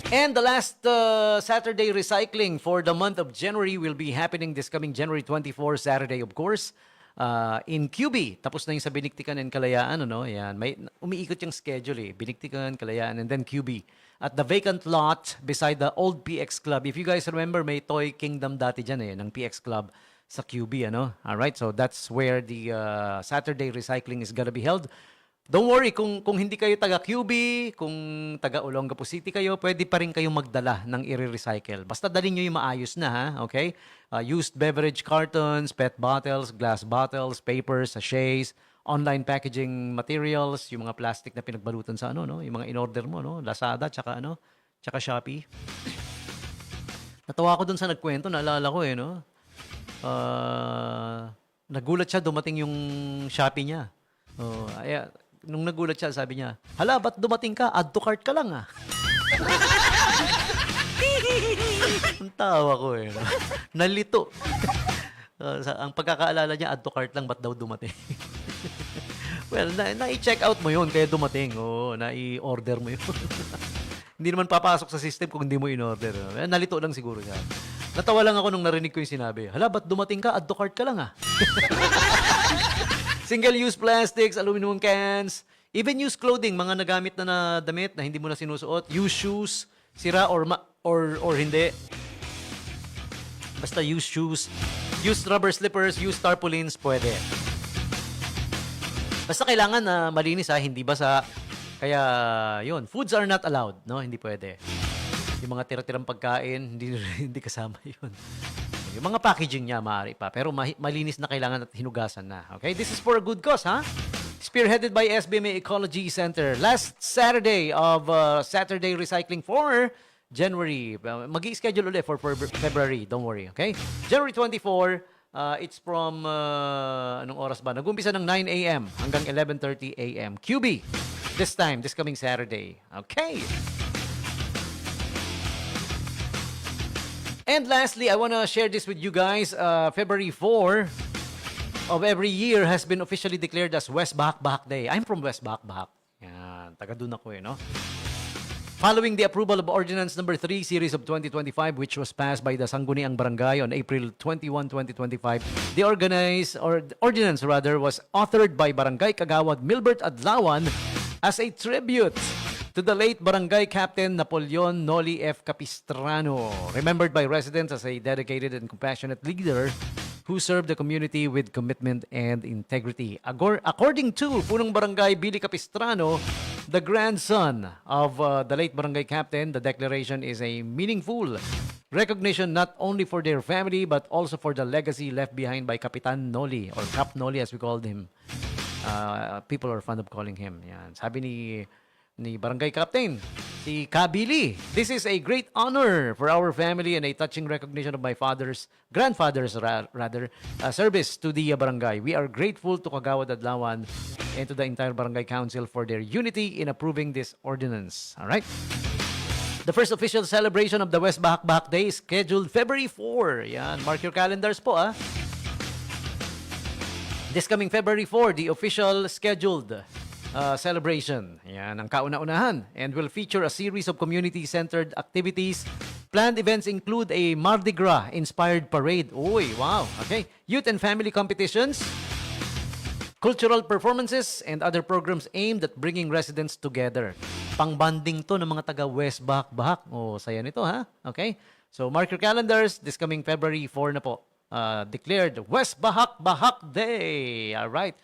And the last Saturday recycling for the month of January will be happening this coming January 24, Saturday, of course, in QB. Tapos na yung sa Biniktikan and Kalayaan, ano? Yan. May, umiikot yung schedule eh. Biniktikan, Kalayaan, and then QB. At the vacant lot beside the old PX Club. If you guys remember, may Toy Kingdom dati dyan eh, ng PX Club sa QB, ano? Alright, so that's where the Saturday recycling is gonna be held. Don't worry, kung hindi kayo taga QB, kung taga Olongapo City kayo, pwede pa rin kayong magdala ng i-recycle. Basta dalhin nyo yung maayos na, ha? Okay? Used beverage cartons, PET bottles, glass bottles, papers, sachets, online packaging materials, yung mga plastic na pinagbalutan sa ano, no? Yung mga in-order mo, no? Lazada, tsaka Shopee. Natawa ko dun sa nagkwento, naalala ko eh, no? Nagulat siya, dumating yung Shopee niya. Nung nagulat siya, sabi niya, hala, ba't dumating ka? Add to cart ka lang, ah. Ang tawa ko eh. No? Nalito. Ang pagkakaalala niya, add to cart lang, ba't daw dumating? Well, na-i-check out mo yun, kaya dumating. Oo, na-i-order mo yun. Hindi naman papasok sa system kung hindi mo in-order. Nalito lang siguro siya. Natawa lang ako nung narinig ko yung sinabi. Hala, ba't dumating ka? Add to cart ka lang, ah. Single-use plastics, aluminum cans, even used clothing, mga nagamit na damit na hindi mo na sinusuot, used shoes, sira or hindi. Basta used shoes, used rubber slippers, used tarpaulins, pwede. Basta kailangan na malinis, ha, hindi basa. Kaya, yun, foods are not allowed, no? Hindi pwede. Yung mga tira-tirang pagkain, hindi kasama yun. Yung mga packaging niya, maaari pa. Pero malinis na kailangan at hinugasan na. Okay? This is for a good cause, ha? Spearheaded by SBMA Ecology Center. Last Saturday of Saturday Recycling for January. Mag-i-schedule ulit for February. Don't worry, okay? January 24, it's from, anong oras ba? Nag-umpisa ng 9 a.m. hanggang 11:30 a.m. QB. This coming Saturday. Okay? And lastly, I want to share this with you guys. February 4 of every year has been officially declared as West Bahak Day. I'm from West Bahak. Yan, taga dun ako eh, no? Following the approval of Ordinance Number 3, Series of 2025, which was passed by the Sangguniang Barangay on April 21, 2025, the ordinance was authored by Barangay Kagawad Milbert Adlawan as a tribute to the late Barangay Captain Napoleon Noli F. Capistrano, remembered by residents as a dedicated and compassionate leader who served the community with commitment and integrity. According to Punong Barangay Billy Capistrano, the grandson of the late Barangay Captain, the declaration is a meaningful recognition not only for their family but also for the legacy left behind by Kapitan Noli, or Cap Noli as we called him. People are fond of calling him. Yan. Sabi ni Barangay Captain, si Kabili. This is a great honor for our family and a touching recognition of my grandfather's service to the barangay. We are grateful to Kagawad Adlawan and to the entire Barangay Council for their unity in approving this ordinance. All right? The first official celebration of the West Bahak Day is scheduled February 4. Yan, mark your calendars po, ah. This coming February 4, the official scheduled celebration. Yan ang kauna-unahan, and will feature a series of community-centered activities. Planned events include a Mardi Gras-inspired parade. Uy, wow. Okay. Youth and family competitions, cultural performances, and other programs aimed at bringing residents together. Pang-banding to ng mga taga-West Bahak. Oh, saya nito, ha? Okay. So, mark your calendars. This coming February 4 na po. Declared West Bahak Day. All right.